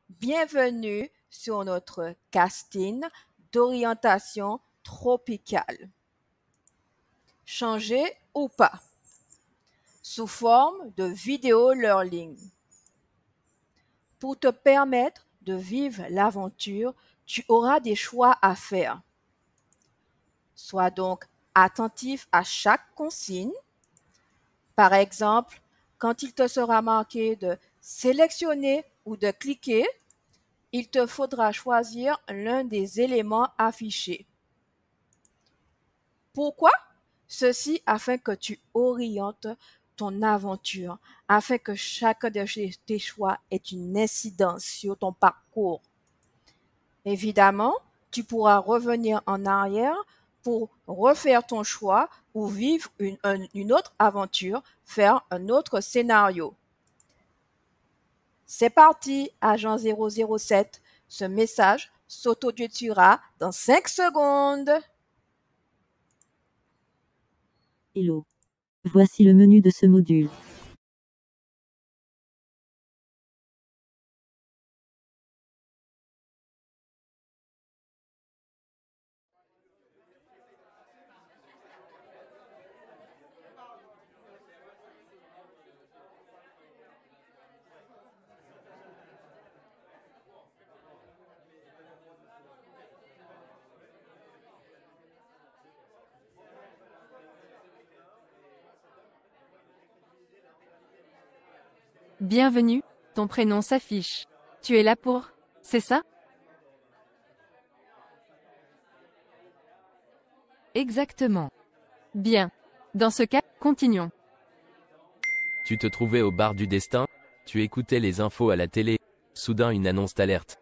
Bienvenue sur notre casting d'orientation tropicale. Changer ou pas, sous forme de vidéo learning. Pour te permettre de vivre l'aventure, tu auras des choix à faire. Sois donc attentif à chaque consigne. Par exemple, quand il te sera marqué de sélectionner ou de cliquer, il te faudra choisir l'un des éléments affichés. Pourquoi? Ceci afin que tu orientes ton aventure, afin que chacun de tes choix ait une incidence sur ton parcours. Évidemment, tu pourras revenir en arrière pour refaire ton choix ou vivre une autre aventure, faire un autre scénario. C'est parti, agent 007. Ce message s'autodétruira dans 5 secondes. Hello. Voici le menu de ce module. Bienvenue, ton prénom s'affiche. Tu es là pour, c'est ça? Exactement. Bien. Dans ce cas, continuons. Tu te trouvais au bar du destin, tu écoutais les infos à la télé, soudain une annonce t'alerte.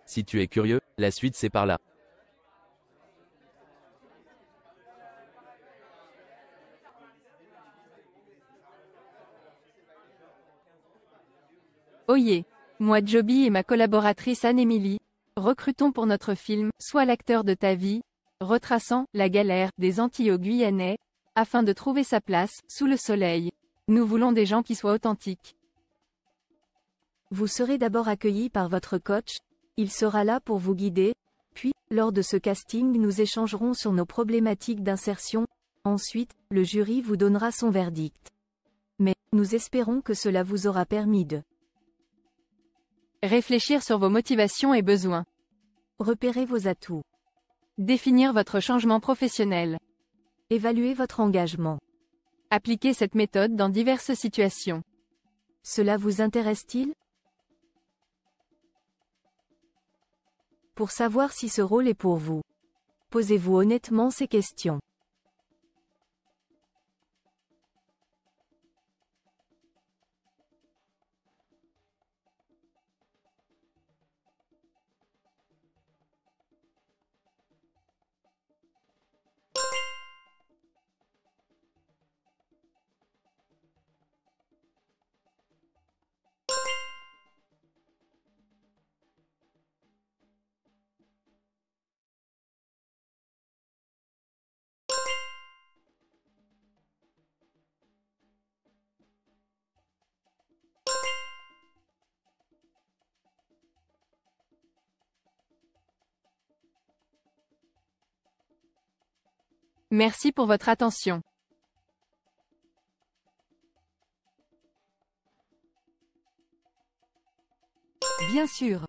Si tu es curieux, la suite c'est par là. Oyez. Moi Joby et ma collaboratrice Anne-Émilie, recrutons pour notre film, Sois l'acteur de ta vie, retraçant la galère des Antilles aux Guyanais, afin de trouver sa place, sous le soleil. Nous voulons des gens qui soient authentiques. Vous serez d'abord accueilli par votre coach. Il sera là pour vous guider. Puis, lors de ce casting, nous échangerons sur nos problématiques d'insertion. Ensuite, le jury vous donnera son verdict. Mais, nous espérons que cela vous aura permis de Réfléchir sur vos motivations et besoins. repérer vos atouts, Définir votre changement professionnel. évaluer votre engagement. Appliquer cette méthode dans diverses situations. Cela vous intéresse-t-il? Pour savoir si ce rôle est pour vous, posez-vous honnêtement ces questions. Merci pour votre attention. Bien sûr.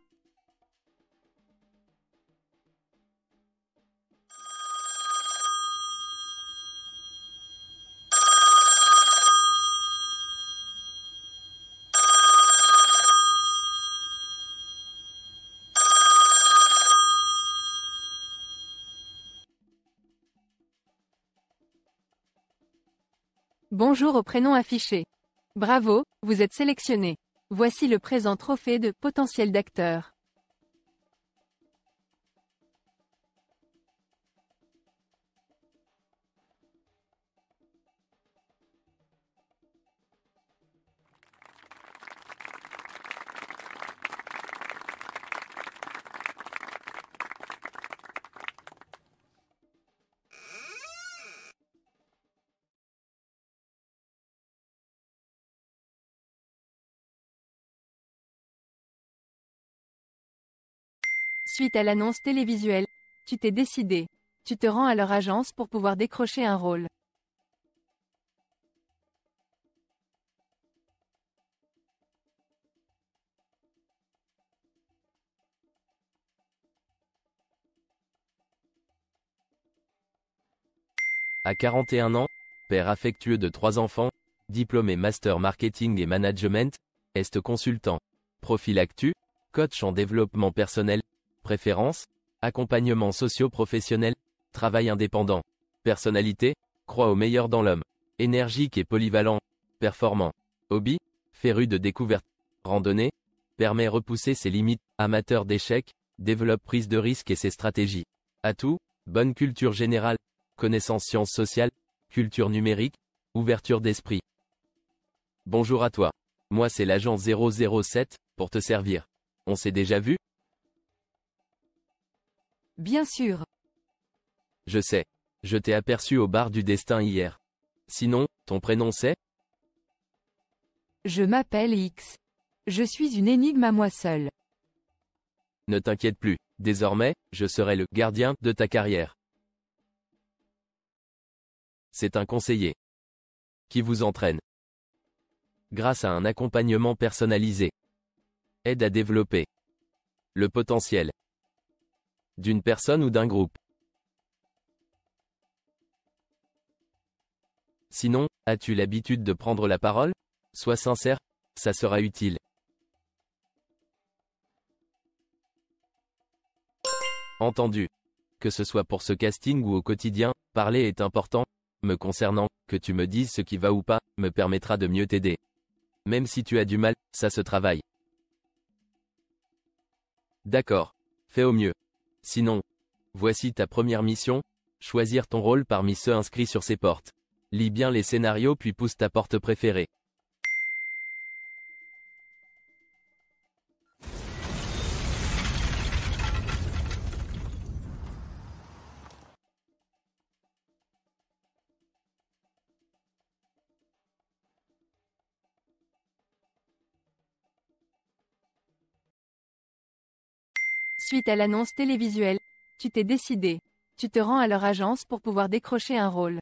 Bonjour au prénom affiché. Bravo, vous êtes sélectionné. Voici le présent trophée de potentiel d'acteur. Suite à l'annonce télévisuelle, tu t'es décidé. Tu te rends à leur agence pour pouvoir décrocher un rôle. À 41 ans, père affectueux de 3 enfants, diplômé master marketing et management, est consultant. Profil actu, coach en développement personnel, préférence, accompagnement socio-professionnel, travail indépendant. Personnalité, croit au meilleur dans l'homme. Énergique et polyvalent, performant. Hobby, féru de découverte. Randonnée, permet repousser ses limites. Amateur d'échecs, développe prise de risque et ses stratégies. Atout, bonne culture générale, connaissance sciences sociales, culture numérique, ouverture d'esprit. Bonjour à toi. Moi c'est l'agent 007, pour te servir. On s'est déjà vu? Bien sûr. Je sais. Je t'ai aperçu au bar du destin hier. Sinon, ton prénom c'est? Je m'appelle X. Je suis une énigme à moi seule. Ne t'inquiète plus. Désormais, je serai le gardien de ta carrière. C'est un conseiller qui vous entraîne grâce à un accompagnement personnalisé. Aide à développer le potentiel d'une personne ou d'un groupe. Sinon, as-tu l'habitude de prendre la parole? Sois sincère, ça sera utile. Entendu. Que ce soit pour ce casting ou au quotidien, parler est important. Me concernant, que tu me dises ce qui va ou pas, me permettra de mieux t'aider. Même si tu as du mal, ça se travaille. D'accord. Fais au mieux. Sinon, voici ta première mission, choisir ton rôle parmi ceux inscrits sur ces portes. Lis bien les scénarios puis pousse ta porte préférée. Suite à l'annonce télévisuelle, tu t'es décidé. Tu te rends à leur agence pour pouvoir décrocher un rôle.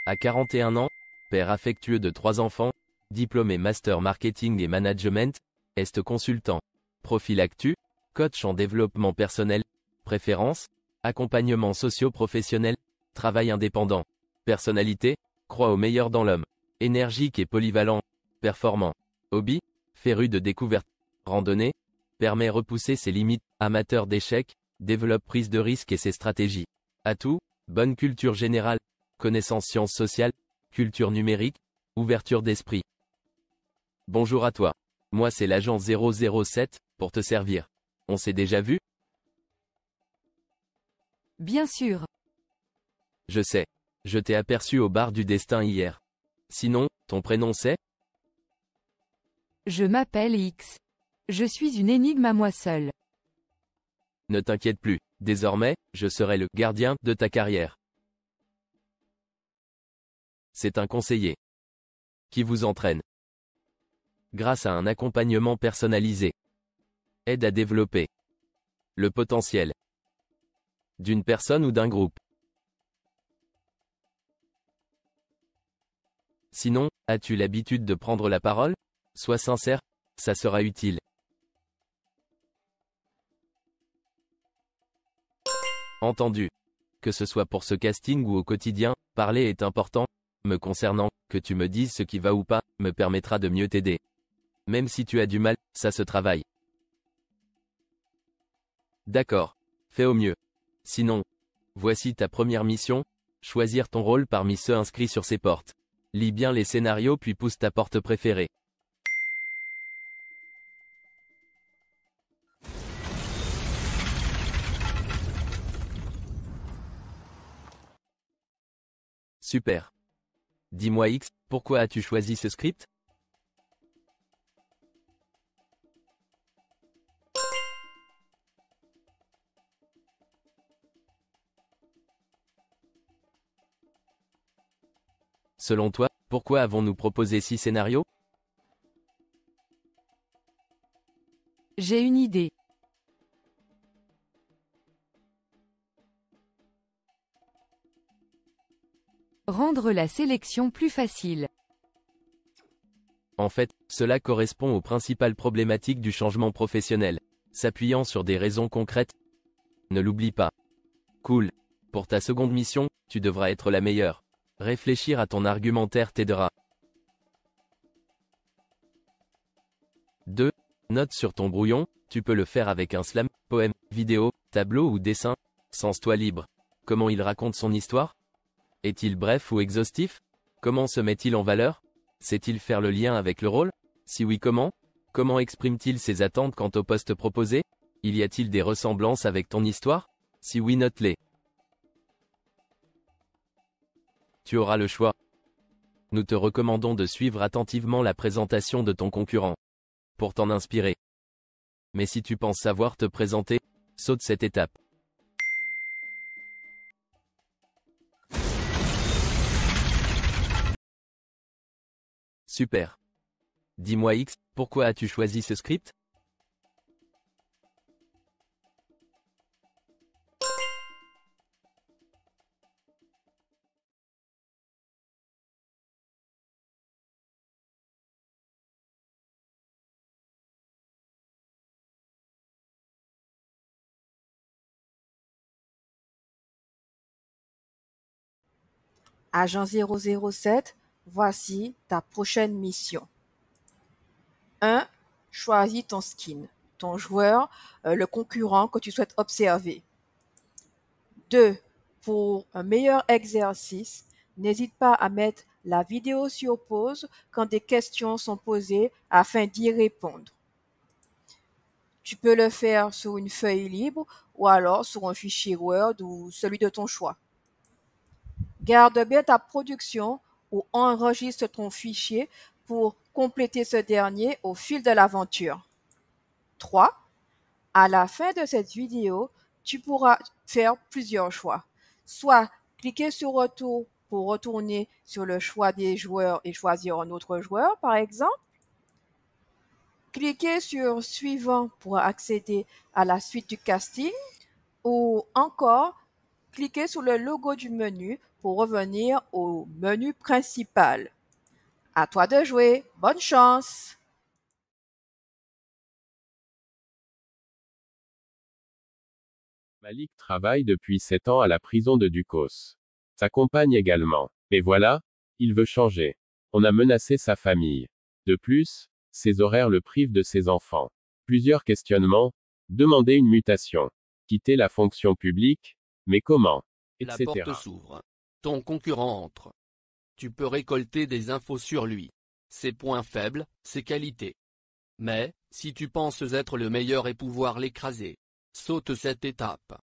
À 41 ans, père affectueux de 3 enfants, diplômé master marketing et management, est consultant. Profil actu, coach en développement personnel, préférence, accompagnement socio-professionnel, travail indépendant. Personnalité, croit au meilleur dans l'homme. Énergique et polyvalent, performant. Hobby, féru de découverte. Randonnée, permet repousser ses limites. Amateur d'échecs, développe prise de risque et ses stratégies. Atout, bonne culture générale, connaissance sciences sociales, culture numérique, ouverture d'esprit. Bonjour à toi. Moi c'est l'agent 007, pour te servir. On s'est déjà vu? Bien sûr. Je sais. Je t'ai aperçu au bar du destin hier. Sinon, ton prénom c'est? Je m'appelle X. Je suis une énigme à moi seule. Ne t'inquiète plus. Désormais, je serai le gardien de ta carrière. C'est un conseiller qui vous entraîne grâce à un accompagnement personnalisé. Aide à développer le potentiel d'une personne ou d'un groupe. Sinon, as-tu l'habitude de prendre la parole? Sois sincère, ça sera utile. Entendu. Que ce soit pour ce casting ou au quotidien, parler est important. Me concernant, que tu me dises ce qui va ou pas, me permettra de mieux t'aider. Même si tu as du mal, ça se travaille. D'accord. Fais au mieux. Sinon, voici ta première mission, choisir ton rôle parmi ceux inscrits sur ces portes. Lis bien les scénarios puis pousse ta porte préférée. Super. Dis-moi X, pourquoi as-tu choisi ce script? Selon toi, pourquoi avons-nous proposé 6 scénarios? J'ai une idée. Rendre la sélection plus facile. En fait, cela correspond aux principales problématiques du changement professionnel. S'appuyant sur des raisons concrètes. Ne l'oublie pas. Cool. Pour ta seconde mission, tu devras être la meilleure. Réfléchir à ton argumentaire t'aidera. 2. Note sur ton brouillon, tu peux le faire avec un slam, poème, vidéo, tableau ou dessin. Sens-toi libre. Comment il raconte son histoire? Est-il bref ou exhaustif? Comment se met-il en valeur? Sait-il faire le lien avec le rôle? Si oui, comment? Comment exprime-t-il ses attentes quant au poste proposé? Y a-t-il des ressemblances avec ton histoire? Si oui, note-les. Tu auras le choix. Nous te recommandons de suivre attentivement la présentation de ton concurrent. Pour t'en inspirer. Mais si tu penses savoir te présenter, saute cette étape. Super. Dis-moi X, pourquoi as-tu choisi ce script? Agent 007, voici ta prochaine mission. 1. Choisis ton skin, ton joueur, le concurrent que tu souhaites observer. 2. Pour un meilleur exercice, n'hésite pas à mettre la vidéo sur pause quand des questions sont posées afin d'y répondre. Tu peux le faire sur une feuille libre ou alors sur un fichier Word ou celui de ton choix. Garde bien ta production ou enregistre ton fichier pour compléter ce dernier au fil de l'aventure. 3. À la fin de cette vidéo, tu pourras faire plusieurs choix. Soit cliquer sur Retour pour retourner sur le choix des joueurs et choisir un autre joueur, par exemple. Cliquez sur Suivant pour accéder à la suite du casting. Ou encore, cliquez sur le logo du menu pour revenir au menu principal. À toi de jouer. Bonne chance! Malik travaille depuis 7 ans à la prison de Ducos. Sa compagne également. Mais voilà, il veut changer. On a menacé sa famille. De plus, ses horaires le privent de ses enfants. Plusieurs questionnements. Demander une mutation. Quitter la fonction publique. Mais comment? La Etc. porte s'ouvre. Ton concurrent entre. Tu peux récolter des infos sur lui. Ses points faibles, ses qualités. Mais, si tu penses être le meilleur et pouvoir l'écraser, saute cette étape.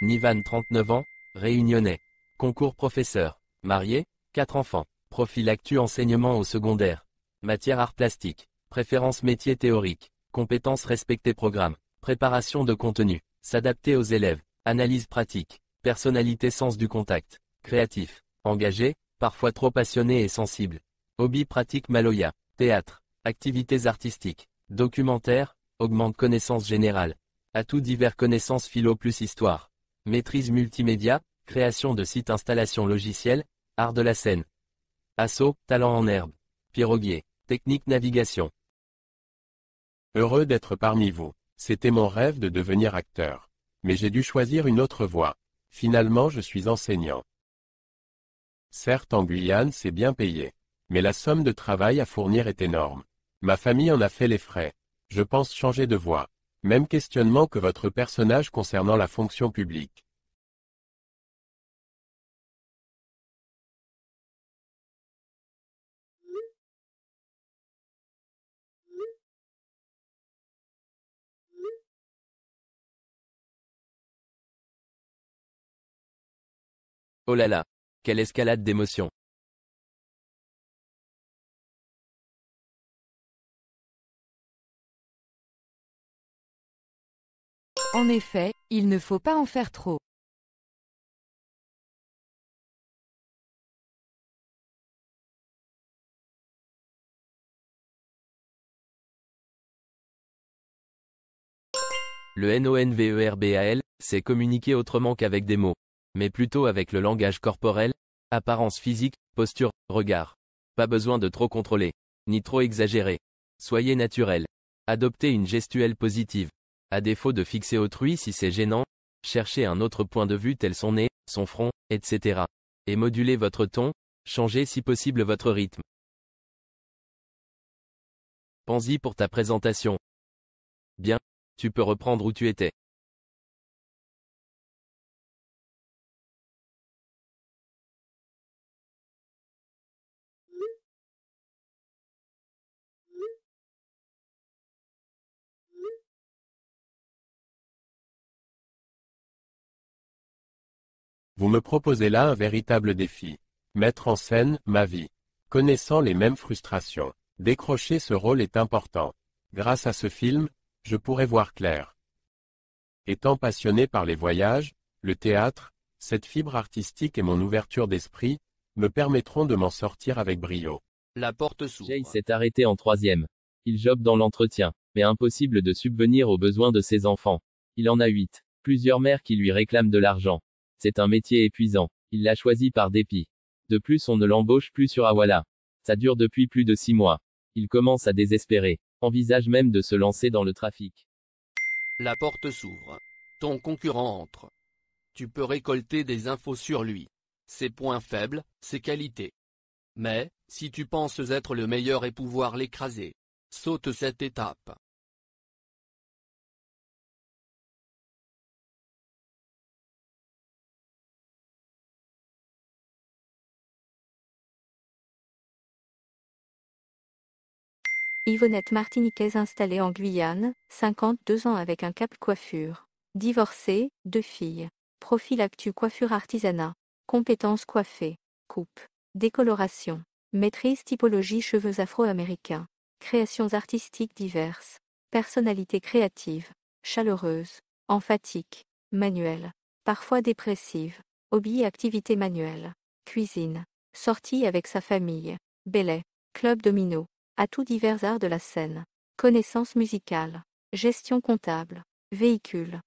Nivan 39 ans, réunionnais. Concours professeur. Marié, 4 enfants. Profil actu enseignement au secondaire. Matière art plastique. Préférence métier théorique. Compétences respecter programme. Préparation de contenu. S'adapter aux élèves. Analyse pratique. Personnalité sens du contact. Créatif. Engagé, parfois trop passionné et sensible. Hobby pratique Maloya. Théâtre. Activités artistiques. Documentaire, augmente connaissances générales. Atouts divers connaissances philo plus histoire. Maîtrise multimédia, création de sites installation logicielle, art de la scène. Assaut, talent en herbe. Piroguier, technique navigation. Heureux d'être parmi vous. C'était mon rêve de devenir acteur. Mais j'ai dû choisir une autre voie. Finalement, je suis enseignant. Certes, en Guyane, c'est bien payé. Mais la somme de travail à fournir est énorme. Ma famille en a fait les frais. Je pense changer de voie. Même questionnement que votre personnage concernant la fonction publique. Oh là là, quelle escalade d'émotions. En effet, il ne faut pas en faire trop. Le NONVERBAL, c'est communiquer autrement qu'avec des mots. Mais plutôt avec le langage corporel, apparence physique, posture, regard. Pas besoin de trop contrôler, ni trop exagérer. Soyez naturel. Adoptez une gestuelle positive. À défaut de fixer autrui si c'est gênant, cherchez un autre point de vue tel son nez, son front, etc. Et modulez votre ton, changez si possible votre rythme. Pense-y pour ta présentation. Bien, tu peux reprendre où tu étais. Vous me proposez là un véritable défi. Mettre en scène ma vie. Connaissant les mêmes frustrations. Décrocher ce rôle est important. Grâce à ce film, je pourrai voir clair. Étant passionné par les voyages, le théâtre, cette fibre artistique et mon ouverture d'esprit, me permettront de m'en sortir avec brio. La porte Jay s'ouvre. s'est arrêté en 3e. Il jobe dans l'entretien, mais impossible de subvenir aux besoins de ses enfants. Il en a 8. Plusieurs mères qui lui réclament de l'argent. C'est un métier épuisant. Il l'a choisi par dépit. De plus, on ne l'embauche plus sur Awala. Ça dure depuis plus de 6 mois. Il commence à désespérer. Envisage même de se lancer dans le trafic. La porte s'ouvre. Ton concurrent entre. Tu peux récolter des infos sur lui. Ses points faibles, ses qualités. Mais, si tu penses être le meilleur et pouvoir l'écraser, saute cette étape. Yvonnette martiniquaise installée en Guyane, 52 ans avec un cap coiffure. Divorcée, 2 filles. Profil actu coiffure artisanat. Compétences coiffée. Coupe. Décoloration. Maîtrise typologie cheveux afro-américains. Créations artistiques diverses. Personnalité créative. Chaleureuse. Emphatique. Manuelle. Parfois dépressive. Hobby et activité manuelle. Cuisine. Sortie avec sa famille. Belay. Club domino. Atouts divers arts de la scène. Connaissances musicales. Gestion comptable. Véhicule.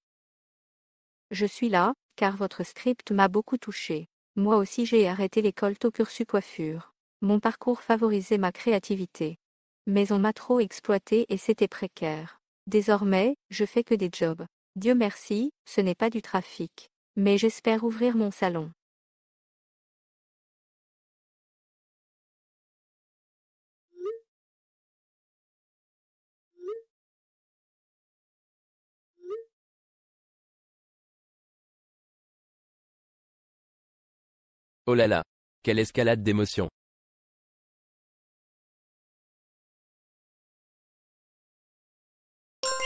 Je suis là, car votre script m'a beaucoup touché. Moi aussi j'ai arrêté l'école Tocursu coiffure. Mon parcours favorisait ma créativité. Mais on m'a trop exploité et c'était précaire. Désormais, je fais que des jobs. Dieu merci, ce n'est pas du trafic. Mais j'espère ouvrir mon salon. Oh là là. Quelle escalade d'émotions.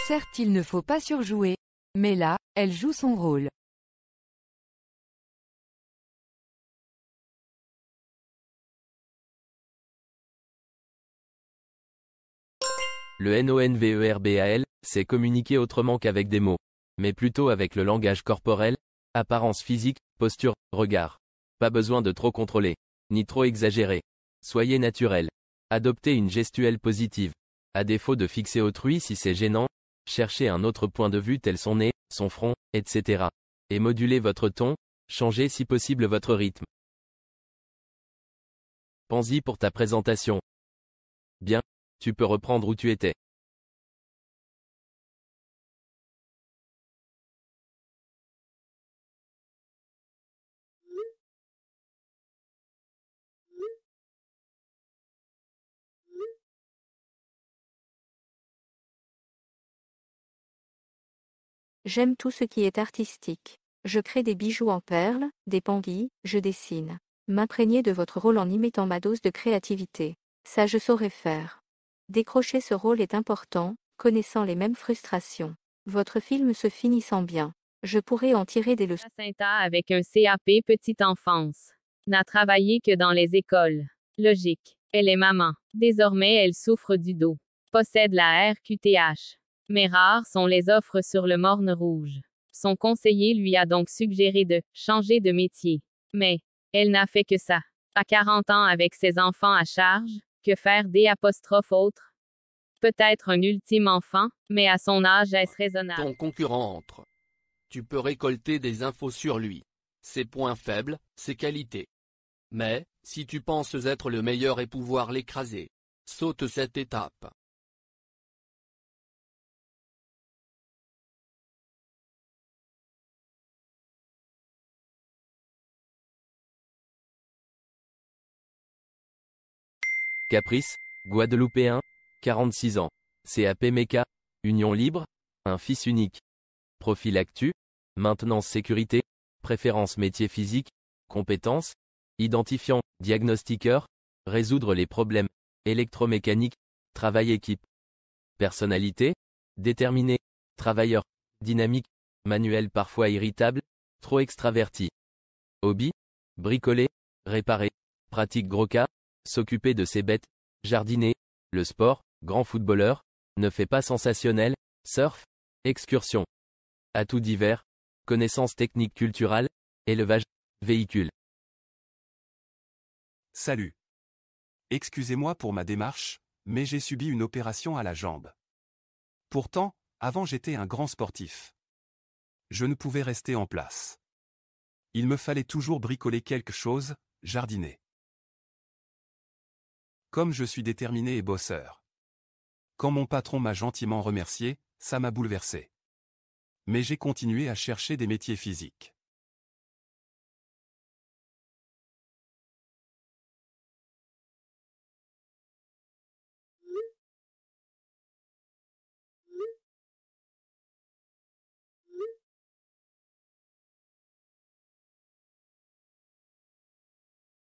Certes, il ne faut pas surjouer. Mais là, elle joue son rôle. Le NONVERBAL, c'est communiquer autrement qu'avec des mots. Mais plutôt avec le langage corporel, apparence physique, posture, regard. Pas besoin de trop contrôler, ni trop exagérer. Soyez naturel. Adoptez une gestuelle positive. À défaut de fixer autrui si c'est gênant, cherchez un autre point de vue tel son nez, son front, etc. Et modulez votre ton, changez si possible votre rythme. Pense-y pour ta présentation. Bien, tu peux reprendre où tu étais. J'aime tout ce qui est artistique. Je crée des bijoux en perles, des penguilles, je dessine. M'imprégner de votre rôle en y mettant ma dose de créativité. Ça je saurais faire. Décrocher ce rôle est important, connaissant les mêmes frustrations. Votre film se finissant bien. Je pourrais en tirer des leçons. Jacinta avec un CAP petite enfance. N'a travaillé que dans les écoles. Logique. Elle est maman. Désormais elle souffre du dos. Possède la RQTH. Mais rares sont les offres sur le Morne Rouge. Son conseiller lui a donc suggéré de changer de métier. Mais elle n'a fait que ça. À 40 ans avec ses enfants à charge, que faire des apostrophes autres? Peut-être un ultime enfant, mais à son âge est-ce raisonnable? Ton concurrent entre. Tu peux récolter des infos sur lui. Ses points faibles, ses qualités. Mais, si tu penses être le meilleur et pouvoir l'écraser, saute cette étape. Caprice, Guadeloupéen, 46 ans. CAP MECA, Union libre, un fils unique. Profil actu, maintenance sécurité, préférence métier physique, compétences, identifiant, diagnostiqueur, résoudre les problèmes, électromécanique, travail équipe. Personnalité, déterminé, travailleur, dynamique, manuel parfois irritable, trop extraverti. Hobby, bricoler, réparer, pratique gros cas, s'occuper de ses bêtes, jardiner, le sport, grand footballeur, ne fait pas sensationnel, surf, excursion. Atouts divers, connaissances techniques culturelles, élevage, véhicule. Salut. Excusez-moi pour ma démarche, mais j'ai subi une opération à la jambe. Pourtant, avant j'étais un grand sportif. Je ne pouvais rester en place. Il me fallait toujours bricoler quelque chose, jardiner. Comme je suis déterminé et bosseur. Quand mon patron m'a gentiment remercié, ça m'a bouleversé. Mais j'ai continué à chercher des métiers physiques.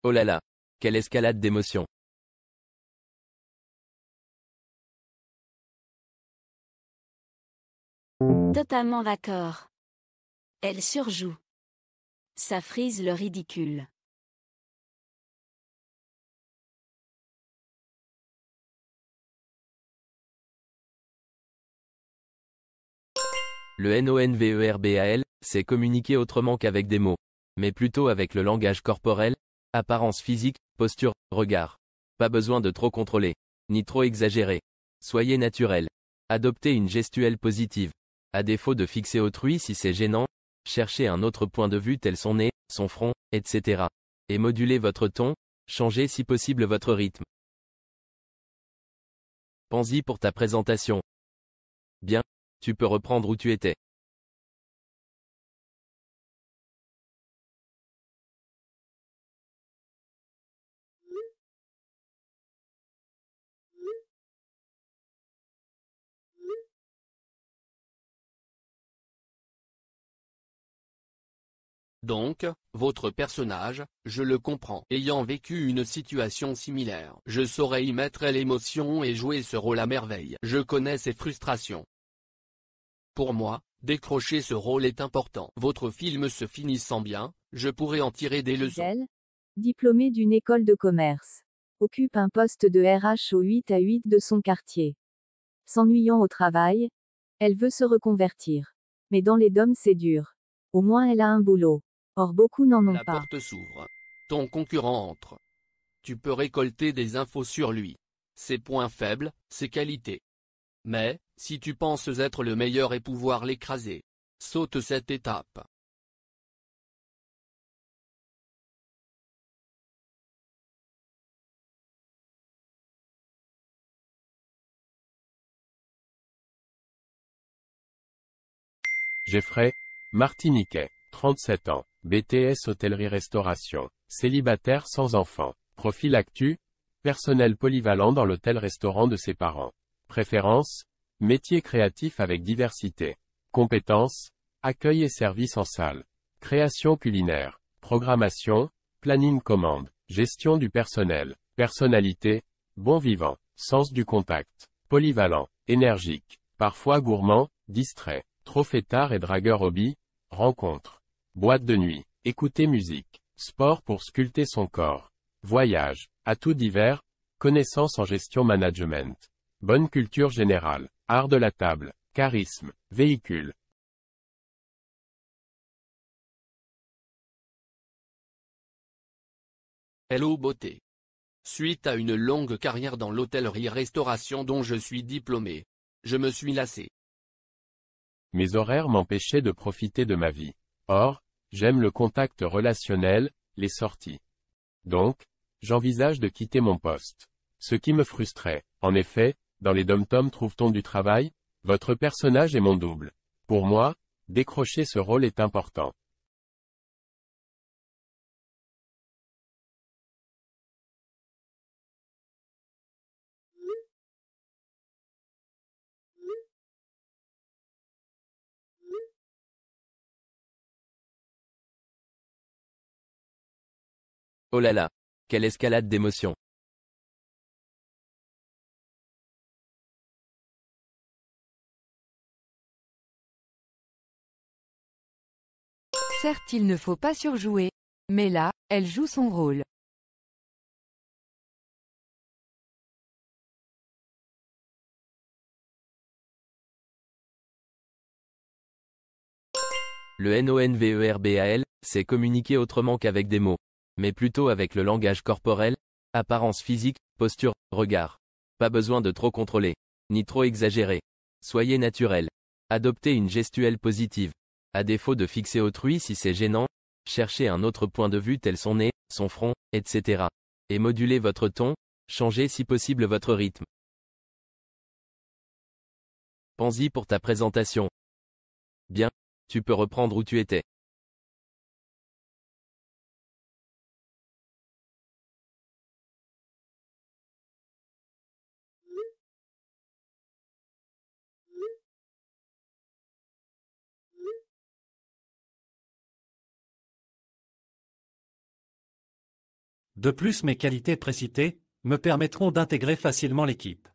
Oh là là, quelle escalade d'émotions. Totalement d'accord. Elle surjoue. Ça frise le ridicule. Le NONVERBAL, c'est communiquer autrement qu'avec des mots. Mais plutôt avec le langage corporel, apparence physique, posture, regard. Pas besoin de trop contrôler, ni trop exagérer. Soyez naturel. Adoptez une gestuelle positive. À défaut de fixer autrui si c'est gênant, cherchez un autre point de vue tel son nez, son front, etc. Et modulez votre ton, changez si possible votre rythme. Pense-y pour ta présentation. Bien, tu peux reprendre où tu étais. Donc, votre personnage, je le comprends. Ayant vécu une situation similaire, je saurais y mettre l'émotion et jouer ce rôle à merveille. Je connais ses frustrations. Pour moi, décrocher ce rôle est important. Votre film se finissant bien, je pourrais en tirer des leçons. Elle, diplômée d'une école de commerce, occupe un poste de RH au 8 à 8 de son quartier. S'ennuyant au travail, elle veut se reconvertir. Mais dans les DOM c'est dur. Au moins elle a un boulot. Or beaucoup n'en ont La pas. porte s'ouvre. Ton concurrent entre. Tu peux récolter des infos sur lui. Ses points faibles, ses qualités. Mais, si tu penses être le meilleur et pouvoir l'écraser, saute cette étape. Jeffrey, Martiniquais, 37 ans, BTS hôtellerie-restauration, célibataire sans enfant, profil actu, personnel polyvalent dans l'hôtel-restaurant de ses parents. Préférence, métier créatif avec diversité. Compétences, accueil et service en salle. Création culinaire, programmation, planning commande, gestion du personnel, personnalité, bon vivant, sens du contact, polyvalent, énergique, parfois gourmand, distrait. Trop fêtard et dragueur hobby, rencontre. Boîte de nuit, écouter musique, sport pour sculpter son corps. Voyage, atouts divers, connaissances en gestion management. Bonne culture générale, art de la table, Charisme, véhicule. Hello beauté. Suite à une longue carrière dans l'hôtellerie-restauration dont je suis diplômé, je me suis lassé. Mes horaires m'empêchaient de profiter de ma vie. Or, j'aime le contact relationnel, les sorties. Donc, j'envisage de quitter mon poste. Ce qui me frustrait. En effet, dans les dom-toms trouve-t-on du travail? Votre personnage est mon double. Pour moi, décrocher ce rôle est important. Oh là là. Quelle escalade d'émotions. Certes, il ne faut pas surjouer, mais là, elle joue son rôle. Le NONVERBAL, c'est communiquer autrement qu'avec des mots. Mais plutôt avec le langage corporel, apparence physique, posture, regard. Pas besoin de trop contrôler, ni trop exagérer. Soyez naturel. Adoptez une gestuelle positive. À défaut de fixer autrui si c'est gênant, cherchez un autre point de vue tel son nez, son front, etc. Et modulez votre ton, changez si possible votre rythme. Pense-y pour ta présentation. Bien, tu peux reprendre où tu étais. De plus, mes qualités précitées me permettront d'intégrer facilement l'équipe.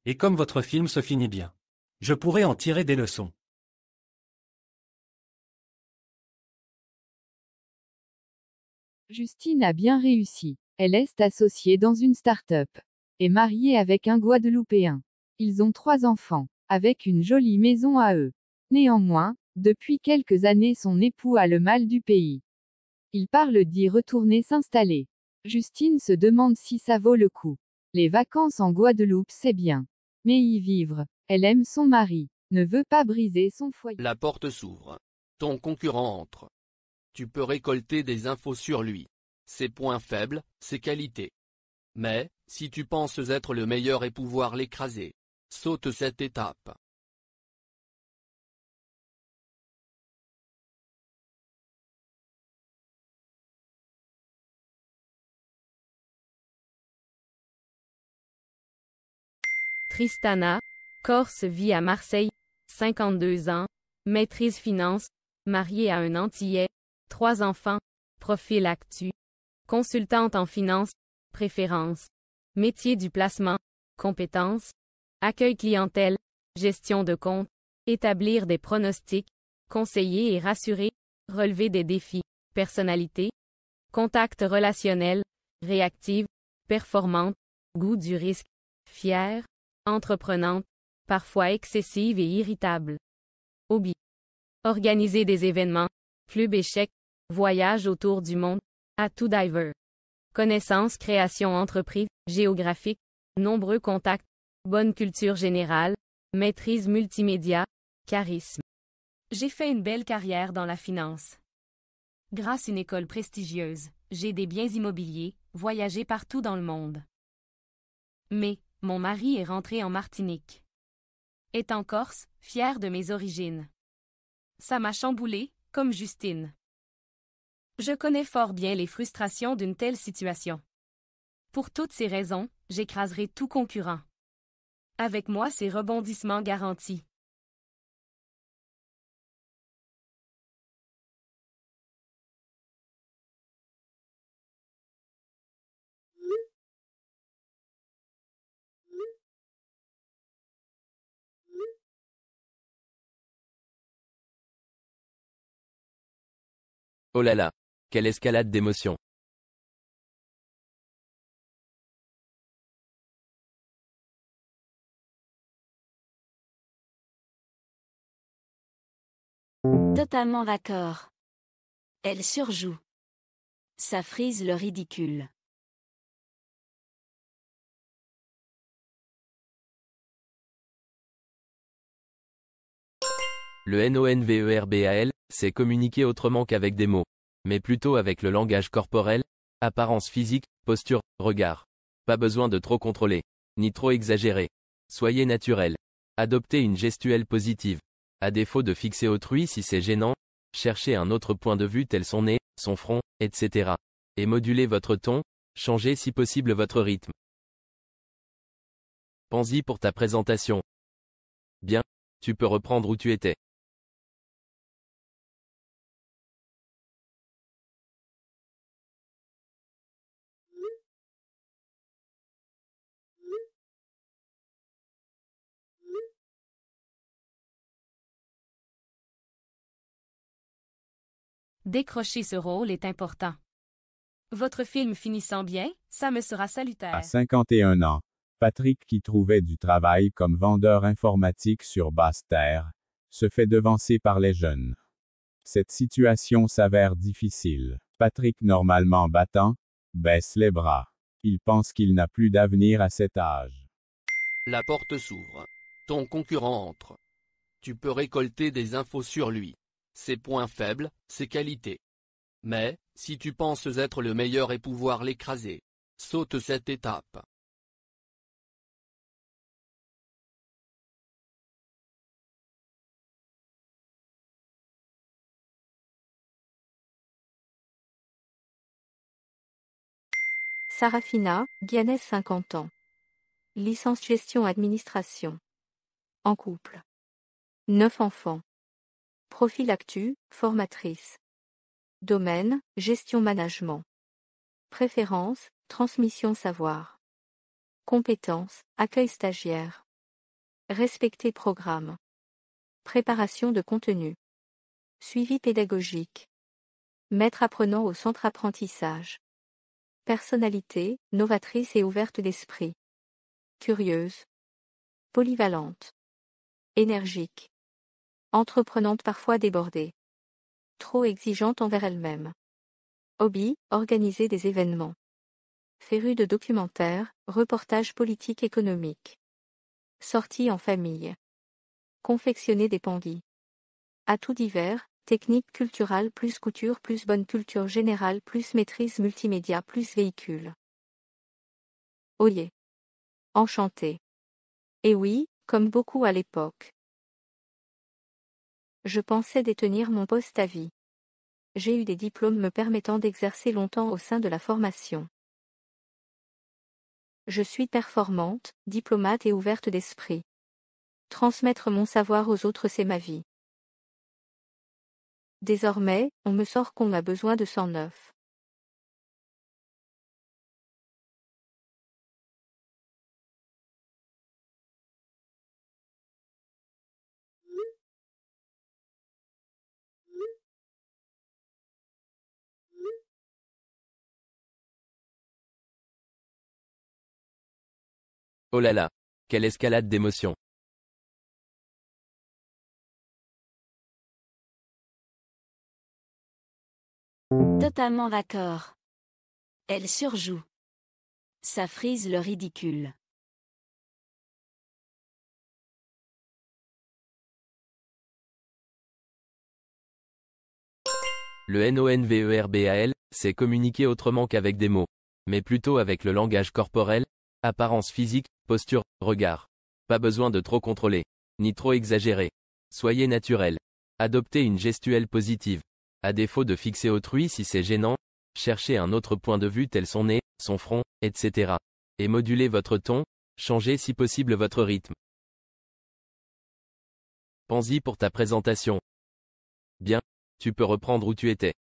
Et comme votre film se finit bien, je pourrai en tirer des leçons. Justine a bien réussi. Elle est associée dans une start-up. Est mariée avec un Guadeloupéen. Ils ont 3 enfants, avec une jolie maison à eux. Néanmoins, depuis quelques années son époux a le mal du pays. Il parle d'y retourner s'installer. Justine se demande si ça vaut le coup. Les vacances en Guadeloupe c'est bien. Mais y vivre, elle aime son mari, ne veut pas briser son foyer. La porte s'ouvre. Ton concurrent entre. Tu peux récolter des infos sur lui. Ses points faibles, ses qualités. Mais, si tu penses être le meilleur et pouvoir l'écraser, saute cette étape. Tristana, Corse vit à Marseille, 52 ans, maîtrise finance, mariée à un Antillais, 3 enfants, profil actu, consultante en finance, préférence, métier du placement, compétences, accueil clientèle, gestion de compte, établir des pronostics, conseiller et rassurer, relever des défis, personnalité, contact relationnel, réactive, performante, goût du risque, fière, entreprenante, parfois excessive et irritable. Hobby. Organiser des événements, club échecs, voyage autour du monde, atout diver. Connaissances, création entreprise, géographique, nombreux contacts, bonne culture générale, maîtrise multimédia, charisme. J'ai fait une belle carrière dans la finance. Grâce à une école prestigieuse, j'ai des biens immobiliers, voyagé partout dans le monde. Mais, mon mari est rentré en Martinique. Est en Corse, fier de mes origines. Ça m'a chamboulé, comme Justine. Je connais fort bien les frustrations d'une telle situation. Pour toutes ces raisons, j'écraserai tout concurrent. Avec moi, c'est rebondissement garanti. Oh là là. Quelle escalade d'émotions. Totalement d'accord. Elle surjoue. Ça frise le ridicule. Le NONVERBAL, c'est communiquer autrement qu'avec des mots. Mais plutôt avec le langage corporel, apparence physique, posture, regard. Pas besoin de trop contrôler, ni trop exagérer. Soyez naturel. Adoptez une gestuelle positive. À défaut de fixer autrui si c'est gênant, cherchez un autre point de vue tel son nez, son front, etc. Et modulez votre ton, changez si possible votre rythme. Pense-y pour ta présentation. Bien, tu peux reprendre où tu étais. Décrocher ce rôle est important. Votre film finissant bien, ça me sera salutaire. À 51 ans, Patrick, qui trouvait du travail comme vendeur informatique sur Basse-Terre, se fait devancer par les jeunes. Cette situation s'avère difficile. Patrick, normalement battant, baisse les bras. Il pense qu'il n'a plus d'avenir à cet âge. La porte s'ouvre. Ton concurrent entre. Tu peux récolter des infos sur lui. Ses points faibles, ses qualités. Mais, si tu penses être le meilleur et pouvoir l'écraser, saute cette étape. Sarafina, Guyanès 50 ans. Licence gestion administration. En couple. 9 enfants. Profil actu, formatrice. Domaine, gestion management. Préférence, transmission savoir. Compétences, accueil stagiaire. Respecter programme. Préparation de contenu. Suivi pédagogique. Maître apprenant au centre apprentissage. Personnalité, novatrice et ouverte d'esprit. Curieuse. Polyvalente. Énergique. Entreprenante parfois débordée. Trop exigeante envers elle-même. Hobby, organiser des événements. Férue de documentaires, reportages politiques économiques. Sortie en famille. Confectionner des pandis. Atouts divers, technique culturelle plus couture plus bonne culture générale plus maîtrise multimédia plus véhicule. Oyez. Enchanté. Et oui, comme beaucoup à l'époque. Je pensais détenir mon poste à vie. J'ai eu des diplômes me permettant d'exercer longtemps au sein de la formation. Je suis performante, diplomate et ouverte d'esprit. Transmettre mon savoir aux autres, c'est ma vie. Désormais, on me sort qu'on a besoin de 109. Oh là là, quelle escalade d'émotions. Totalement d'accord. Elle surjoue. Ça frise le ridicule. Le NONVERBAL, c'est communiquer autrement qu'avec des mots. Mais plutôt avec le langage corporel, apparence physique, posture, regard. Pas besoin de trop contrôler, ni trop exagérer. Soyez naturel. Adoptez une gestuelle positive. À défaut de fixer autrui si c'est gênant, cherchez un autre point de vue tel son nez, son front, etc. Et modulez votre ton, changez si possible votre rythme. Pense-y pour ta présentation. Bien, tu peux reprendre où tu étais.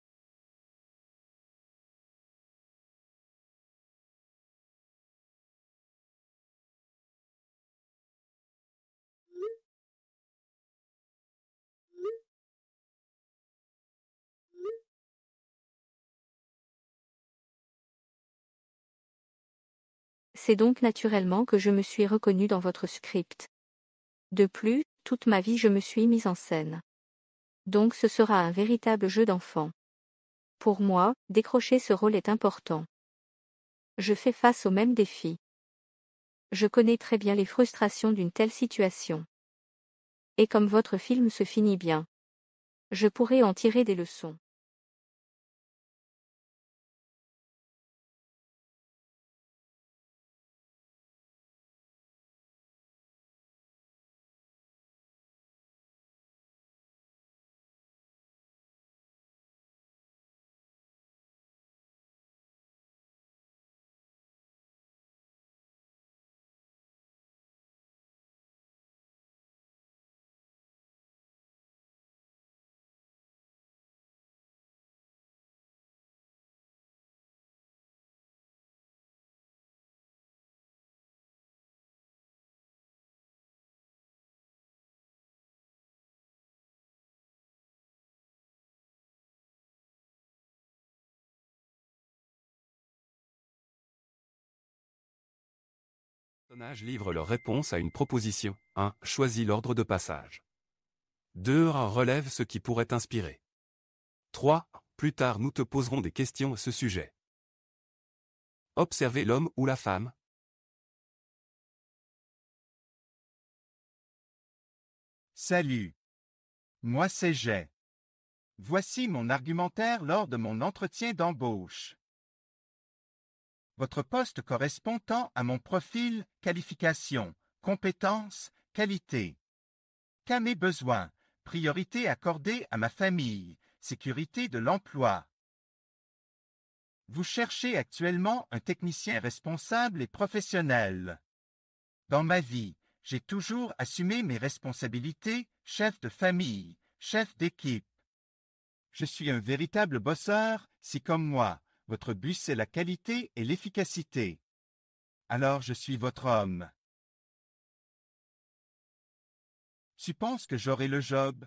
C'est donc naturellement que je me suis reconnue dans votre script. De plus, toute ma vie je me suis mise en scène. Donc ce sera un véritable jeu d'enfant. Pour moi, décrocher ce rôle est important. Je fais face aux mêmes défis. Je connais très bien les frustrations d'une telle situation. Et comme votre film se finit bien, je pourrais en tirer des leçons. Les personnages livrent leur réponse à une proposition. 1. Choisis l'ordre de passage. 2. Relève ce qui pourrait t'inspirer. 3. Plus tard nous te poserons des questions à ce sujet. Observez l'homme ou la femme. Salut. Moi c'est Jay. Voici mon argumentaire lors de mon entretien d'embauche. Votre poste correspond tant à mon profil, qualifications, compétences, qualité. Qu'à mes besoins, priorité accordée à ma famille, sécurité de l'emploi. Vous cherchez actuellement un technicien responsable et professionnel. Dans ma vie, j'ai toujours assumé mes responsabilités, chef de famille, chef d'équipe. Je suis un véritable bosseur, si comme moi, votre but c'est la qualité et l'efficacité. Alors je suis votre homme. Tu penses que j'aurai le job?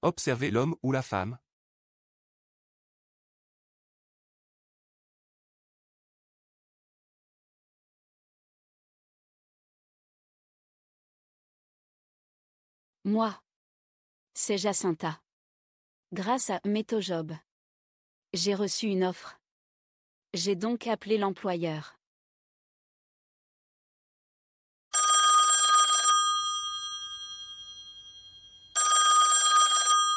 Observez l'homme ou la femme. Moi. C'est Jacinta. Grâce à MetoJob. J'ai reçu une offre. J'ai donc appelé l'employeur.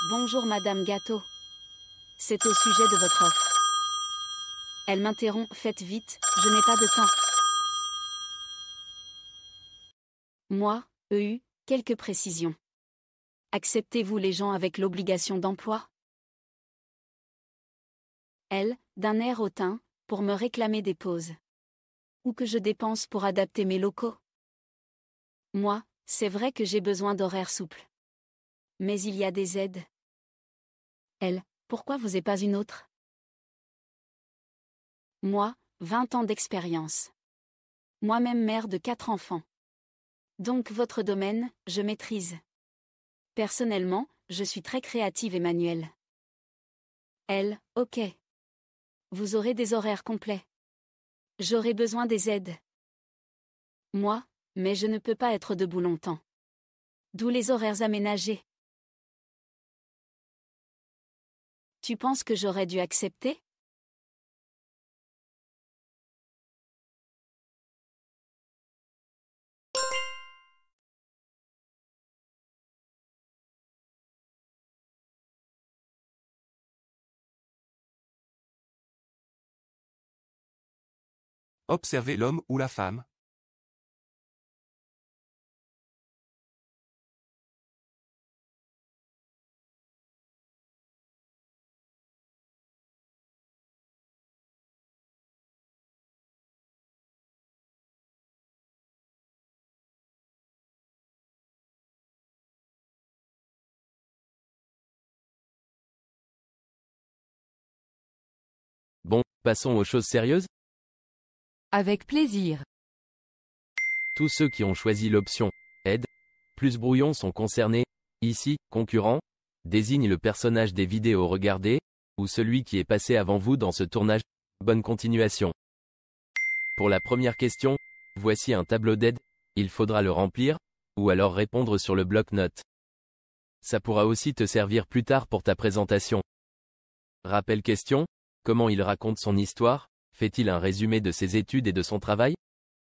Bonjour Madame Gâteau. C'est au sujet de votre offre. Elle m'interrompt, faites vite, je n'ai pas de temps. Moi, quelques précisions. Acceptez-vous les gens avec l'obligation d'emploi? Elle, d'un air hautain, pour me réclamer des pauses. Ou que je dépense pour adapter mes locaux? Moi, c'est vrai que j'ai besoin d'horaires souples. Mais il y a des aides. Elle, pourquoi vous n'êtes pas une autre? Moi, 20 ans d'expérience. Moi-même mère de 4 enfants. Donc votre domaine, je maîtrise. Personnellement, je suis très créative et manuelle. Elle, ok. Vous aurez des horaires complets. J'aurai besoin des aides. Moi, mais je ne peux pas être debout longtemps. D'où les horaires aménagés. Tu penses que j'aurais dû accepter? Observez l'homme ou la femme. Bon, passons aux choses sérieuses. Avec plaisir. Tous ceux qui ont choisi l'option « Aide » plus brouillon sont concernés. Ici, concurrent, désigne le personnage des vidéos regardées, ou celui qui est passé avant vous dans ce tournage. Bonne continuation. Pour la première question, voici un tableau d'aide, il faudra le remplir, ou alors répondre sur le bloc-notes. Ça pourra aussi te servir plus tard pour ta présentation. Rappel question, comment il raconte son histoire, fait-il un résumé de ses études et de son travail?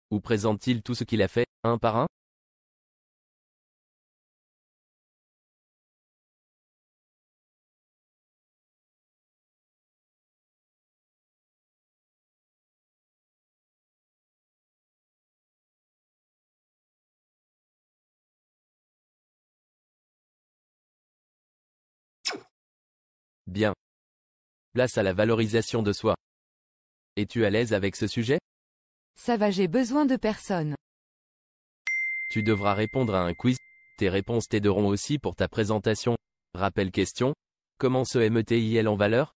Ou présente-t-il tout ce qu'il a fait, un par un? Bien. Place à la valorisation de soi. Es-tu à l'aise avec ce sujet? Ça va, j'ai besoin de personne. Tu devras répondre à un quiz. Tes réponses t'aideront aussi pour ta présentation. Rappel question. Comment se met-il en valeur?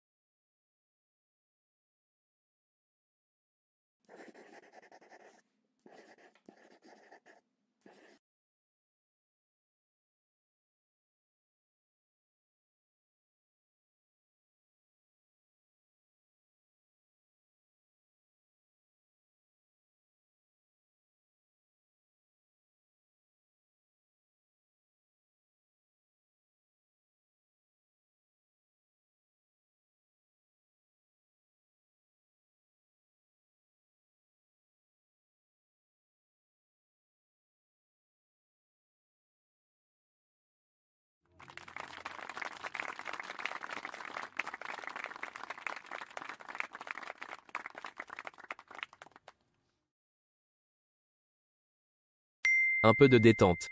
Un peu de détente.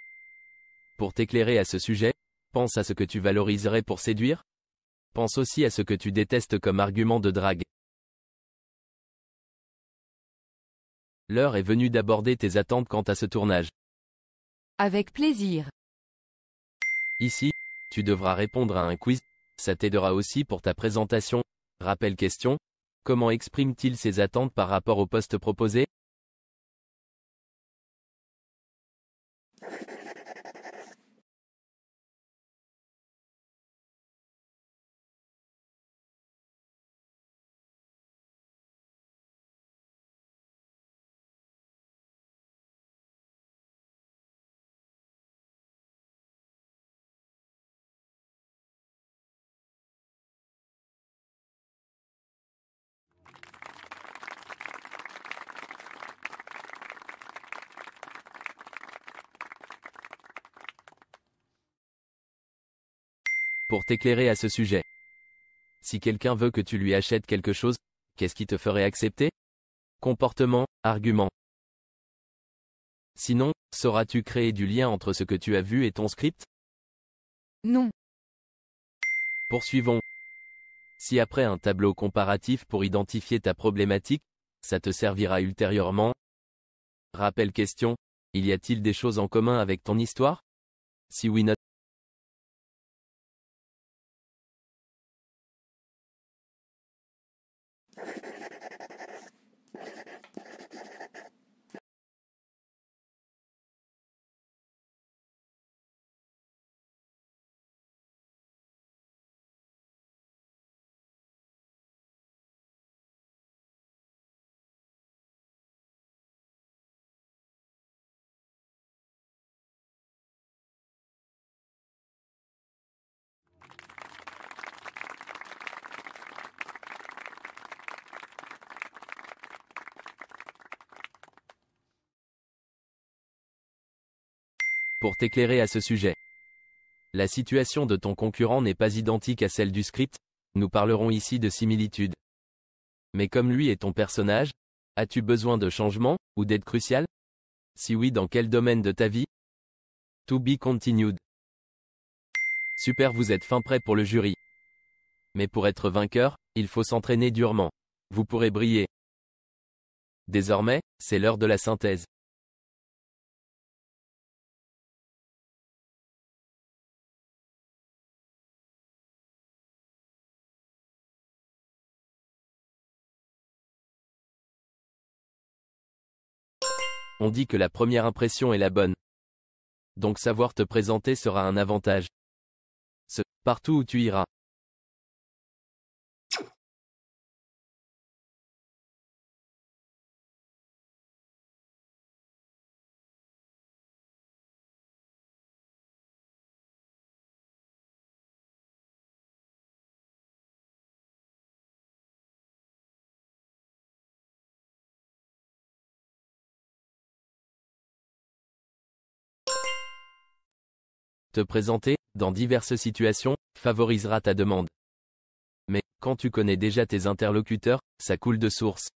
Pour t'éclairer à ce sujet, pense à ce que tu valoriserais pour séduire. Pense aussi à ce que tu détestes comme argument de drague. L'heure est venue d'aborder tes attentes quant à ce tournage. Avec plaisir. Ici, tu devras répondre à un quiz. Ça t'aidera aussi pour ta présentation. Rappel question. Comment exprime-t-il ses attentes par rapport au poste proposé? Pour t'éclairer à ce sujet. Si quelqu'un veut que tu lui achètes quelque chose, qu'est-ce qui te ferait accepter? Comportement, argument. Sinon, sauras-tu créer du lien entre ce que tu as vu et ton script? Non. Poursuivons. Si après un tableau comparatif pour identifier ta problématique, ça te servira ultérieurement. Rappel question. Y a-t-il des choses en commun avec ton histoire? Si oui, note. Pour t'éclairer à ce sujet. La situation de ton concurrent n'est pas identique à celle du script, nous parlerons ici de similitude. Mais comme lui est ton personnage, as-tu besoin de changement, ou d'aide cruciale? Si oui, dans quel domaine de ta vie? To be continued. Super, vous êtes fin prêt pour le jury. Mais pour être vainqueur, il faut s'entraîner durement. Vous pourrez briller. Désormais, c'est l'heure de la synthèse. On dit que la première impression est la bonne. Donc savoir te présenter sera un avantage. Partout où tu iras. Te présenter, dans diverses situations, favorisera ta demande. Mais, quand tu connais déjà tes interlocuteurs, ça coule de source.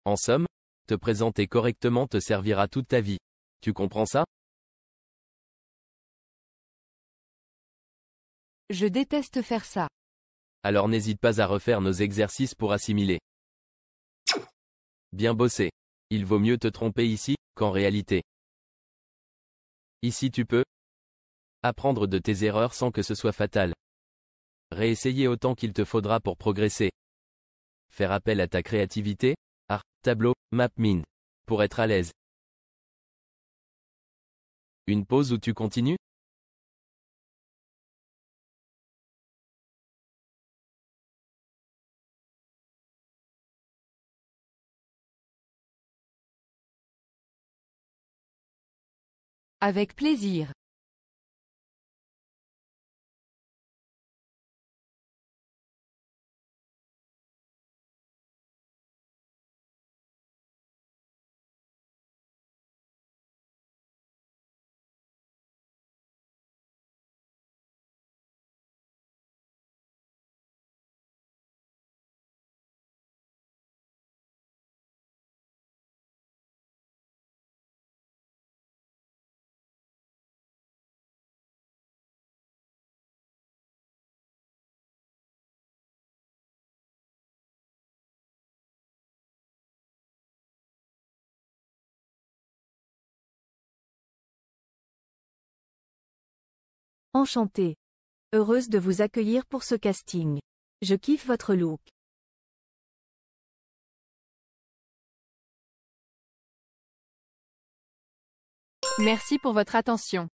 En somme, te présenter correctement te servira toute ta vie. Tu comprends ça? Je déteste faire ça. Alors n'hésite pas à refaire nos exercices pour assimiler. Bien bossé. Il vaut mieux te tromper ici, qu'en réalité. Ici tu peux apprendre de tes erreurs sans que ce soit fatal. Réessayer autant qu'il te faudra pour progresser. Faire appel à ta créativité, art, tableau, map mind. Pour être à l'aise. Une pause où tu continues? Avec plaisir. Enchantée. Heureuse de vous accueillir pour ce casting. Je kiffe votre look. Merci pour votre attention.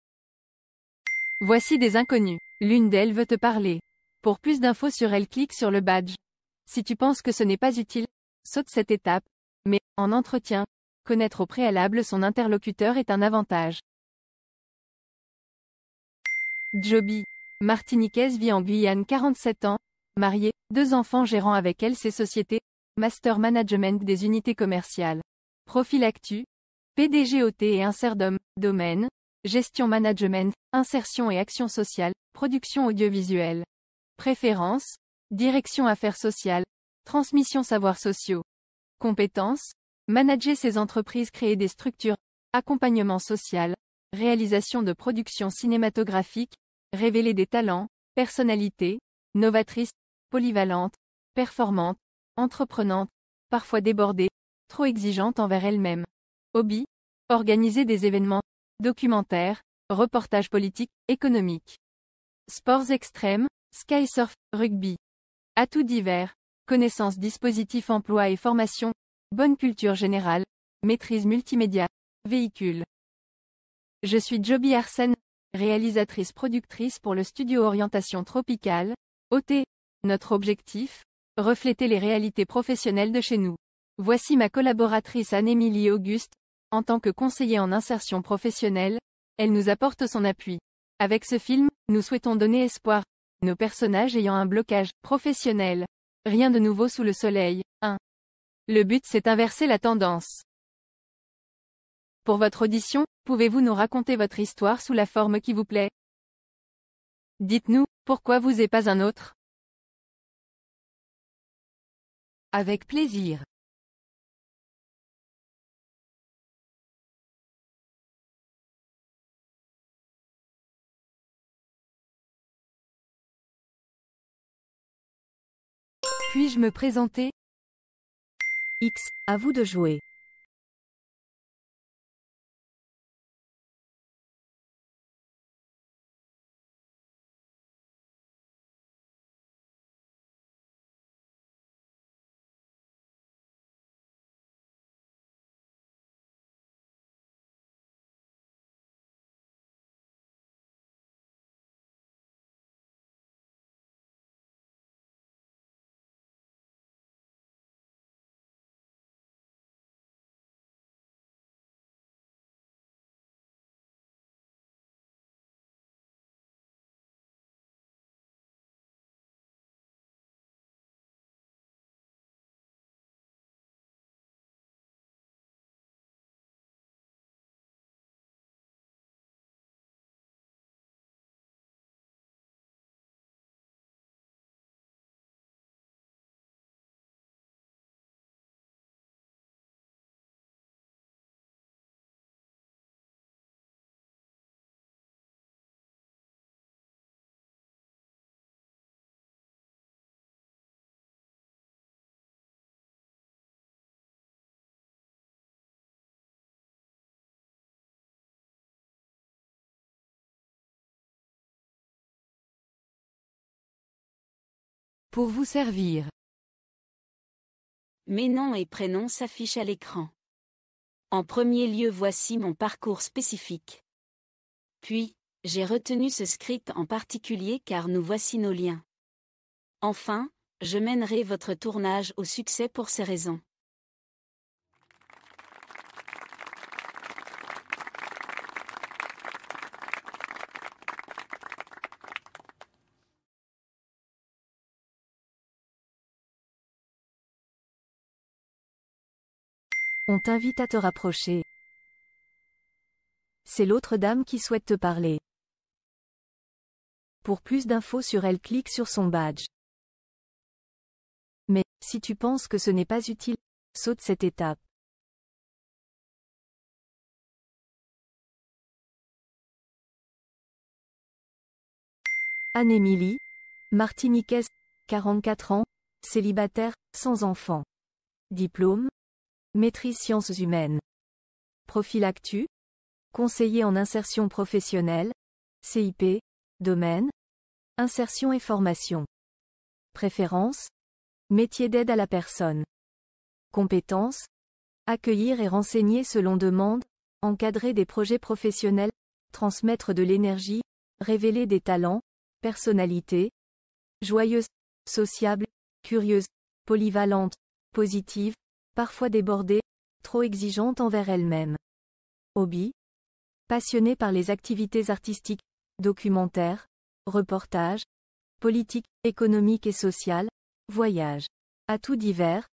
Voici des inconnus. L'une d'elles veut te parler. Pour plus d'infos sur elle, clique sur le badge. Si tu penses que ce n'est pas utile, saute cette étape. Mais, en entretien, connaître au préalable son interlocuteur est un avantage. Joby. Martiniquaise, vit en Guyane, 47 ans, mariée, 2 enfants, gérant avec elle ses sociétés, Master Management des unités commerciales. Profil actu, PDG OT et Inserdom, domaine, gestion management, insertion et action sociale, production audiovisuelle. Préférence, direction affaires sociales, transmission savoirs sociaux. Compétences, manager ses entreprises, créer des structures, accompagnement social, réalisation de productions cinématographiques, révéler des talents, personnalité, novatrice, polyvalente, performante, entreprenante, parfois débordée, trop exigeante envers elle-même. Hobby, organiser des événements, documentaires, reportages politiques, économiques. Sports extrêmes, skysurf, rugby. Atouts divers, connaissances, dispositifs, emploi et formation, bonne culture générale, maîtrise multimédia, véhicule. Je suis Joby Arsène, réalisatrice productrice pour le studio Orientation Tropicale, OT. Notre objectif, refléter les réalités professionnelles de chez nous. Voici ma collaboratrice Anne-Émilie Auguste, en tant que conseiller en insertion professionnelle, elle nous apporte son appui. Avec ce film, nous souhaitons donner espoir, nos personnages ayant un blocage professionnel. Rien de nouveau sous le soleil. 1. Le but, c'est inverser la tendance. Pour votre audition, pouvez-vous nous raconter votre histoire sous la forme qui vous plaît? Dites-nous, pourquoi vous et pas un autre? Avec plaisir. Puis-je me présenter? X, à vous de jouer. Pour vous servir. Mes noms et prénoms s'affichent à l'écran. En premier lieu, voici mon parcours spécifique. Puis, j'ai retenu ce script en particulier car nous voici nos liens. Enfin, je mènerai votre tournage au succès pour ces raisons. On t'invite à te rapprocher. C'est l'autre dame qui souhaite te parler. Pour plus d'infos sur elle, clique sur son badge. Mais, si tu penses que ce n'est pas utile, saute cette étape. Anne-Émilie, martiniquaise, 44 ans, célibataire, sans enfant. Diplôme, maîtrise sciences humaines. Profil actu, conseiller en insertion professionnelle, CIP, domaine, insertion et formation. Préférence, métier d'aide à la personne. Compétences, accueillir et renseigner selon demande, encadrer des projets professionnels, transmettre de l'énergie, révéler des talents, personnalité, joyeuse, sociable, curieuse, polyvalente, positive, parfois débordée, trop exigeante envers elle-même. Hobby, passionnée par les activités artistiques, documentaires, reportages, politiques, économiques et sociales, voyages. Atouts divers,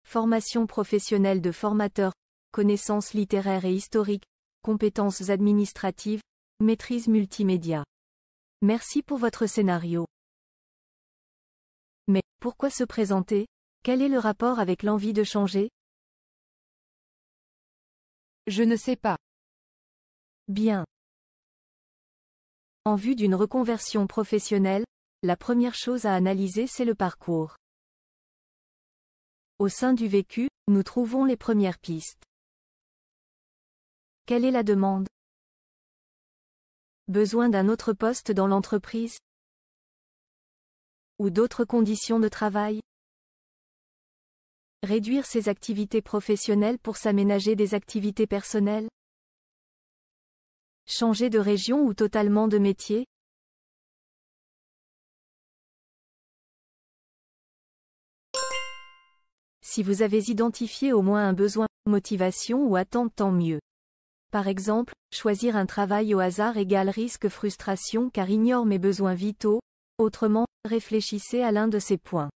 formation professionnelle de formateur, connaissances littéraires et historiques, compétences administratives, maîtrise multimédia. Merci pour votre scénario. Mais, pourquoi se présenter? Quel est le rapport avec l'envie de changer? Je ne sais pas. Bien. En vue d'une reconversion professionnelle, la première chose à analyser c'est le parcours. Au sein du vécu, nous trouvons les premières pistes. Quelle est la demande? Besoin d'un autre poste dans l'entreprise? Ou d'autres conditions de travail? Réduire ses activités professionnelles pour s'aménager des activités personnelles? Changer de région ou totalement de métier? Si vous avez identifié au moins un besoin, motivation ou attente, tant mieux. Par exemple, choisir un travail au hasard égale risque frustration car ignore mes besoins vitaux, autrement, réfléchissez à l'un de ces points.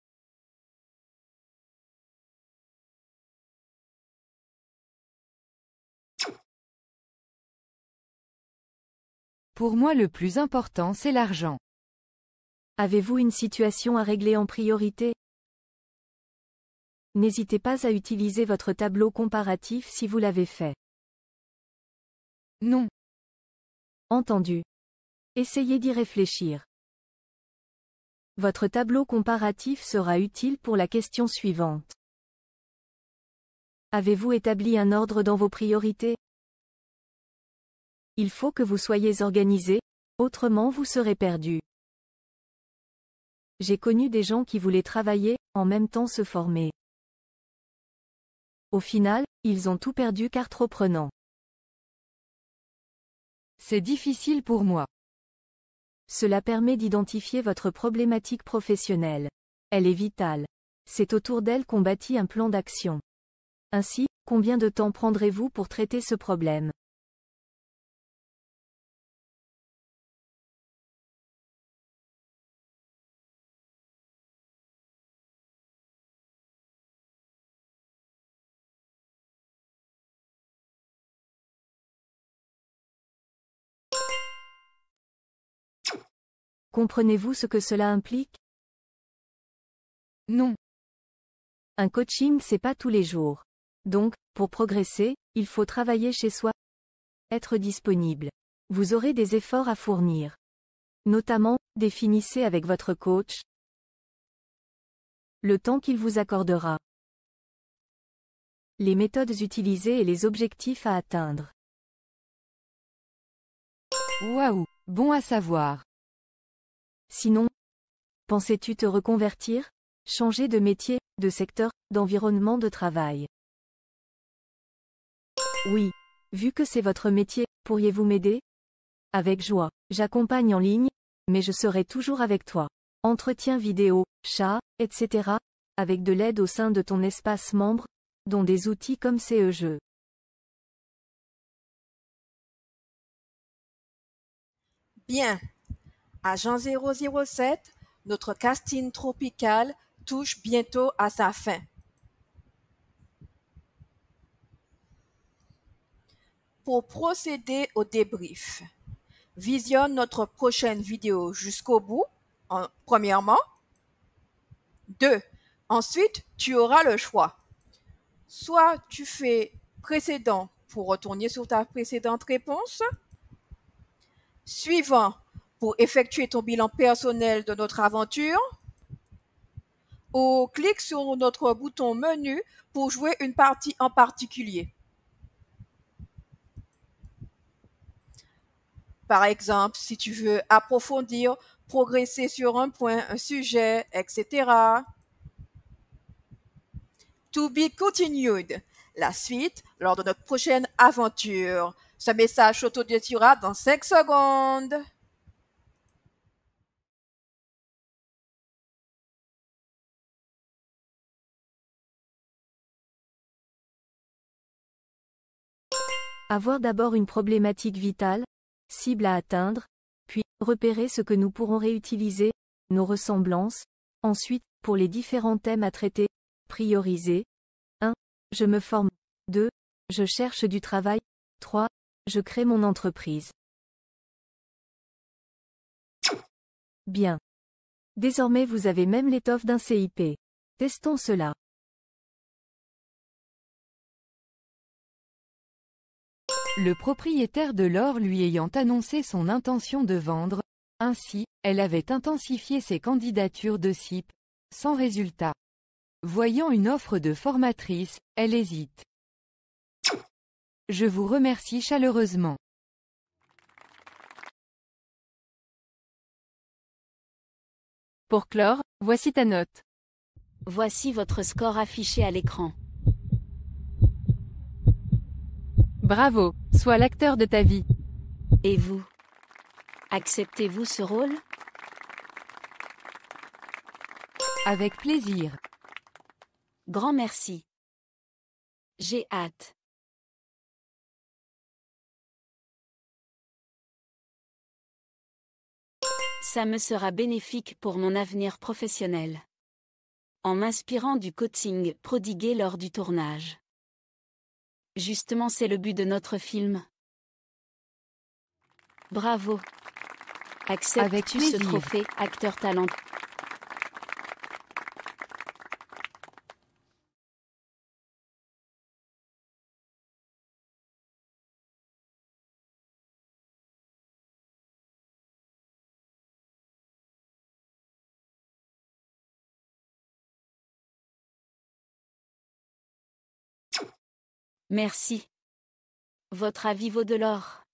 Pour moi le plus important c'est l'argent. Avez-vous une situation à régler en priorité? N'hésitez pas à utiliser votre tableau comparatif si vous l'avez fait. Non. Entendu. Essayez d'y réfléchir. Votre tableau comparatif sera utile pour la question suivante. Avez-vous établi un ordre dans vos priorités? Il faut que vous soyez organisé, autrement vous serez perdu. J'ai connu des gens qui voulaient travailler, en même temps se former. Au final, ils ont tout perdu car trop prenant. C'est difficile pour moi. Cela permet d'identifier votre problématique professionnelle. Elle est vitale. C'est autour d'elle qu'on bâtit un plan d'action. Ainsi, combien de temps prendrez-vous pour traiter ce problème? Comprenez-vous ce que cela implique? Non. Un coaching, c'est pas tous les jours. Donc, pour progresser, il faut travailler chez soi. Être disponible. Vous aurez des efforts à fournir. Notamment, définissez avec votre coach le temps qu'il vous accordera, les méthodes utilisées et les objectifs à atteindre. Waouh, bon à savoir. Sinon, pensais-tu te reconvertir? Changer de métier, de secteur, d'environnement de travail? Oui. Vu que c'est votre métier, pourriez-vous m'aider? Avec joie. J'accompagne en ligne, mais je serai toujours avec toi. Entretien vidéo, chat, etc. Avec de l'aide au sein de ton espace membre, dont des outils comme CE-Jeux. Bien. Agent 007, notre casting tropical touche bientôt à sa fin. Pour procéder au débrief, visionne notre prochaine vidéo jusqu'au bout, premièrement. 2. Ensuite, tu auras le choix. Soit tu fais précédent pour retourner sur ta précédente réponse. Suivant pour effectuer ton bilan personnel de notre aventure. Ou clique sur notre bouton menu pour jouer une partie en particulier. Par exemple, si tu veux approfondir, progresser sur un point, un sujet, etc. To be continued. La suite lors de notre prochaine aventure. Ce message s'autodétruira dans 5 secondes. Avoir d'abord une problématique vitale, cible à atteindre, puis repérer ce que nous pourrons réutiliser, nos ressemblances, ensuite, pour les différents thèmes à traiter, prioriser. 1. Je me forme. 2. Je cherche du travail. 3. Je crée mon entreprise. Bien. Désormais vous avez même l'étoffe d'un CIP. Testons cela. Le propriétaire de l'or lui ayant annoncé son intention de vendre, ainsi, elle avait intensifié ses candidatures de CIP, sans résultat. Voyant une offre de formatrice, elle hésite. Je vous remercie chaleureusement. Pour clore, voici ta note. Voici votre score affiché à l'écran. Bravo, sois l'acteur de ta vie. Et vous? Acceptez-vous ce rôle? Avec plaisir. Grand merci. J'ai hâte. Ça me sera bénéfique pour mon avenir professionnel. En m'inspirant du coaching prodigué lors du tournage. Justement, c'est le but de notre film. Bravo. Acceptes-tu ce trophée, acteur talentueux? Merci. Votre avis vaut de l'or.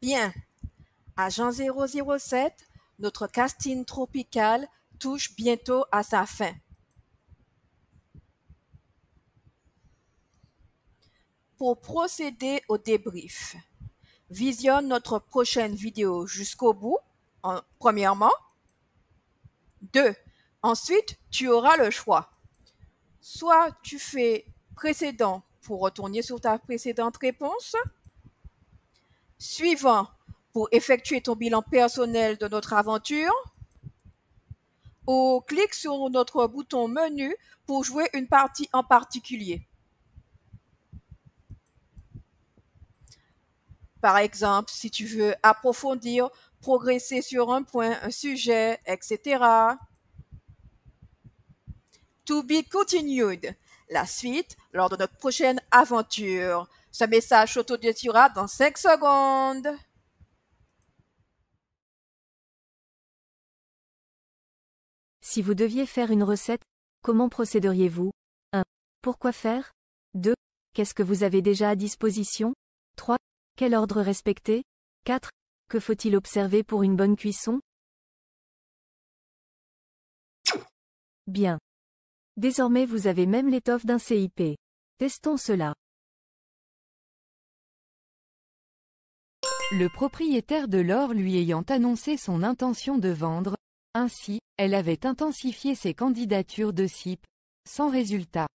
Bien, Agent 007, notre casting tropical touche bientôt à sa fin. Pour procéder au débrief, visionne notre prochaine vidéo jusqu'au bout, premièrement. 2. Ensuite, tu auras le choix. Soit tu fais précédent pour retourner sur ta précédente réponse. Suivant pour effectuer ton bilan personnel de notre aventure. Ou clique sur notre bouton menu pour jouer une partie en particulier. Par exemple, si tu veux approfondir, progresser sur un point, un sujet, etc. To be continued. La suite lors de notre prochaine aventure. Ce message s'autodétruira dans 5 secondes. Si vous deviez faire une recette, comment procéderiez-vous? 1. Pourquoi faire? 2. Qu'est-ce que vous avez déjà à disposition? 3. Quel ordre respecter? 4. Que faut-il observer pour une bonne cuisson? Bien. Désormais vous avez même l'étoffe d'un CIP. Testons cela. Le propriétaire de l'or lui ayant annoncé son intention de vendre, ainsi, elle avait intensifié ses candidatures de CIP, sans résultat.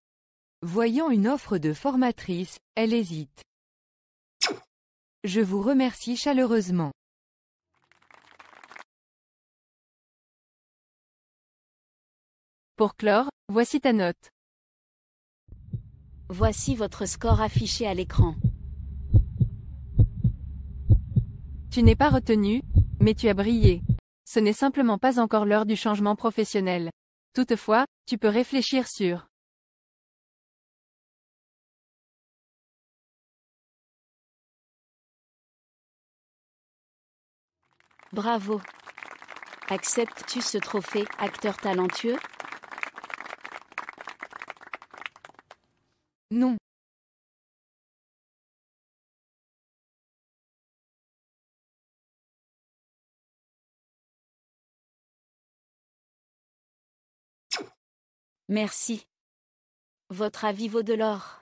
Voyant une offre de formatrice, elle hésite. Je vous remercie chaleureusement. Pour clore, voici ta note. Voici votre score affiché à l'écran. Tu n'es pas retenu, mais tu as brillé. Ce n'est simplement pas encore l'heure du changement professionnel. Toutefois, tu peux réfléchir sur Bravo. Acceptes-tu ce trophée, acteur talentueux? non. Merci. Votre avis vaut de l'or.